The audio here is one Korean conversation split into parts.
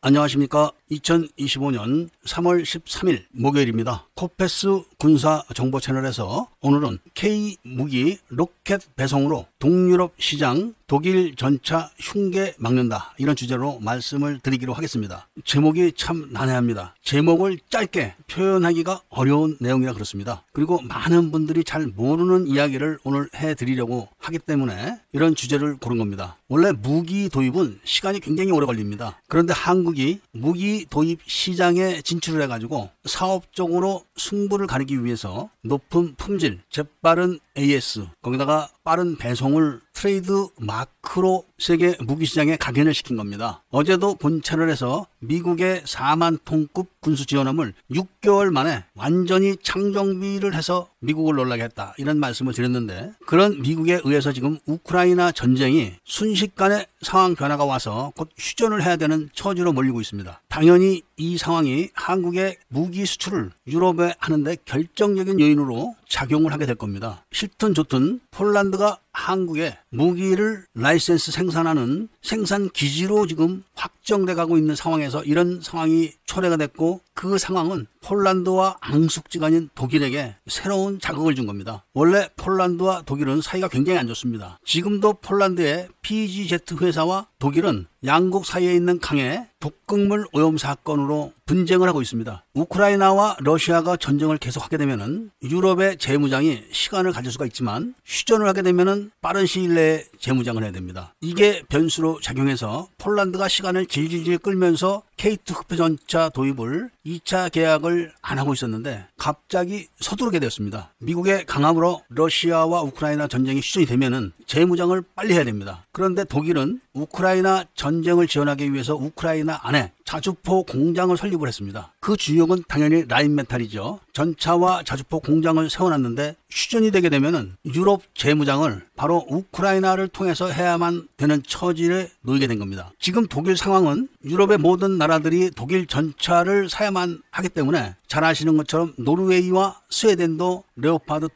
안녕하십니까. 2025년 3월 13일 목요일입니다. 코페스 군사정보 채널에서 오늘은 K무기 로켓 배송으로 동유럽 시장 독일 전차 흉계 막는다, 이런 주제로 말씀을 드리기로 하겠습니다. 제목이 참 난해합니다. 제목을 짧게 표현하기가 어려운 내용이라 그렇습니다. 그리고 많은 분들이 잘 모르는 이야기를 오늘 해드리려고 하기 때문에 이런 주제를 고른 겁니다. 원래 무기 도입은 시간이 굉장히 오래 걸립니다. 그런데 한국이 무기 도입 시장에 진출을 해가지고 사업적으로 승부를 가리기 위해서 높은 품질, 재빠른 AS, 거기다가 빠른 배송을 트레이드 마크로 세계 무기시장에 각인을 시킨 겁니다. 어제도 본 채널에서 미국의 4만 톤급 군수 지원함을 6개월 만에 완전히 창정비를 해서 미국을 놀라게 했다, 이런 말씀을 드렸는데, 그런 미국에 의해서 지금 우크라이나 전쟁이 순식간에 상황 변화가 와서 곧 휴전을 해야 되는 처지로 몰리고 있습니다. 당연히 이 상황이 한국의 무기 수출을 유럽에 하는데 결정적인 요인으로 작용을 하게 될 겁니다. 싫든 좋든 폴란드가 한국에 무기를 라이센스 생산하는 생산 기지로 지금 확정돼 가고 있는 상황에서 이런 상황이 초래가 됐고, 그 상황은 폴란드와 앙숙지간인 독일에게 새로운 자극을 준 겁니다. 원래 폴란드와 독일은 사이가 굉장히 안 좋습니다. 지금도 폴란드의 PGZ 회사와 독일은 양국 사이에 있는 강에 독극물 오염 사건으로 분쟁을 하고 있습니다. 우크라이나와 러시아가 전쟁을 계속하게 되면은 유럽의 재무장이 시간을 가질 수가 있지만, 휴전을 하게 되면은 빠른 시일 내에 재무장을 해야 됩니다. 이게 변수로 작용해서 폴란드가 시간을 질질질 끌면서 K2 흑표전차 도입을 2차 계약을 안 하고 있었는데 갑자기 서두르게 되었습니다. 미국의 강압으로 러시아와 우크라이나 전쟁이 휴전이 되면은 재무장을 빨리 해야 됩니다. 그런데 독일은 우크라이나 전쟁을 지원하기 위해서 우크라이나 안에 자주포 공장을 설립을 했습니다. 그 주역은 당연히 라인메탈이죠. 전차와 자주포 공장을 세워놨는데 휴전이 되게 되면은 유럽 재무장을 바로 우크라이나를 통해서 해야만 되는 처지에 놓이게 된 겁니다. 지금 독일 상황은 유럽의 모든 나라들이 독일 전차를 사야만 하기 때문에 잘 아시는 것처럼 노르웨이와 스웨덴도 레오파드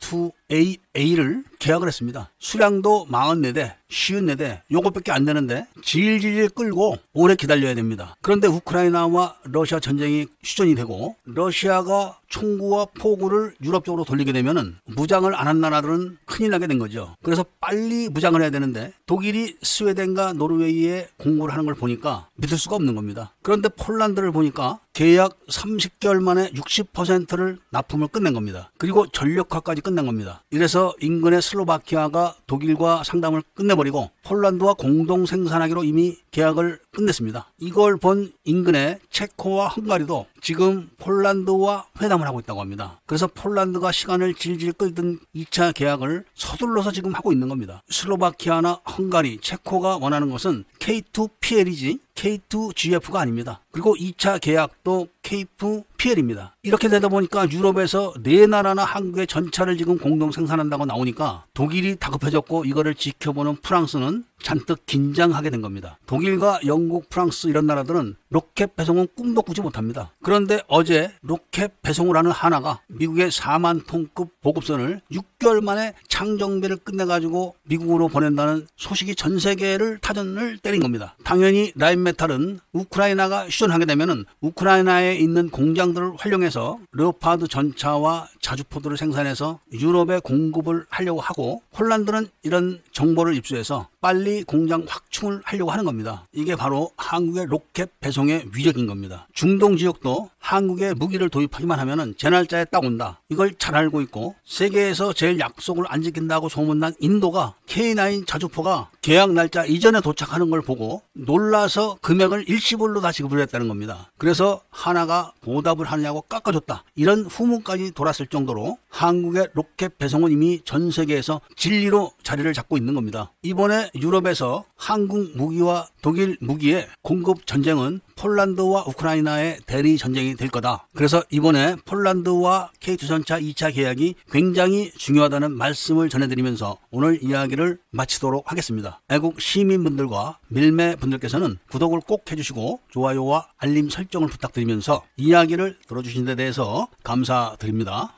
2AA를 계약을 했습니다. 수량도 44대, 54대, 요것밖에 안 되는데 질질 끌고 오래 기다려야 됩니다. 그런데 우크라이나와 러시아 전쟁이 휴전이 되고 러시아가 총구와 포구를 유럽 쪽으로 돌리게 되면은 무장을 안 한 나라들은 큰일 나게 된 거죠. 그래서 빨리 무장을 해야 되는데 독일이 스웨덴과 노르웨이에 공고를 하는 걸 보니까 믿을 수가 없는 겁니다. 그런데 폴란드를 보니까 계약 30개월 만에 60%를 납품을 끝낸 겁니다. 그리고 전력화까지 끝낸 겁니다. 이래서 인근의 슬로바키아가 독일과 상담을 끝내버리고 폴란드와 공동 생산하기로 이미 계약을 끝냈습니다. 이걸 본 인근의 체코와 헝가리도 지금 폴란드와 회담을 하고 있다고 합니다. 그래서 폴란드가 시간을 질질 끌던 2차 계약을 서둘러서 지금 하고 있는 겁니다. 슬로바키아나 헝가리, 체코가 원하는 것은 K2PL이지 K2GF가 아닙니다. 그리고 2차 계약도 K2PL입니다. 이렇게 되다 보니까 유럽에서 네 나라나 한국의 전차를 지금 공동 생산한다고 나오니까 독일이 다급해졌고, 이거를 지켜보는 프랑스는 잔뜩 긴장하게 된 겁니다. 독일과 영국, 프랑스 이런 나라들은 로켓 배송은 꿈도 꾸지 못합니다. 그런데 어제 로켓 배송을 하는 하나가 미국의 4만 톤급 보급선을 6개월 만에 창정비를 끝내가지고 미국으로 보낸다는 소식이 전 세계를 타전을 때린 겁니다. 당연히 라인메탈은 우크라이나가 휴전하게 되면은 우크라이나에 있는 공장들을 활용해서 레오파드 전차와 자주포들을 생산해서 유럽에 공급을 하려고 하고, 폴란드는 이런 정보를 입수해서 빨리 공장 확충을 하려고 하는 겁니다. 이게 바로 한국의 로켓 배송의 위력인 겁니다. 중동 지역도 한국에 무기를 도입하기만 하면은 제 날짜에 딱 온다, 이걸 잘 알고 있고, 세계에서 제일 약속을 안 지킨다고 소문난 인도가 K9 자주포가 계약 날짜 이전에 도착하는 걸 보고 놀라서 금액을 일시불로 다 지급을 했다는 겁니다. 그래서 하나가 보답을 하느냐고 깎아줬다, 이런 후문까지 돌았을 정도로 한국의 로켓 배송은 이미 전 세계에서 진리로 자리를 잡고 있는 겁니다. 이번에 유럽에서 한국 무기와 독일 무기의 공급 전쟁은 폴란드와 우크라이나의 대리 전쟁이 될 거다. 그래서 이번에 폴란드와 K2 전차 2차 계약이 굉장히 중요하다는 말씀을 전해드리면서 오늘 이야기를 마치도록 하겠습니다. 애국 시민분들과 밀매분들께서는 구독을 꼭 해주시고 좋아요와 알림 설정을 부탁드리면서 이야기를 들어주신 데 대해서 감사드립니다.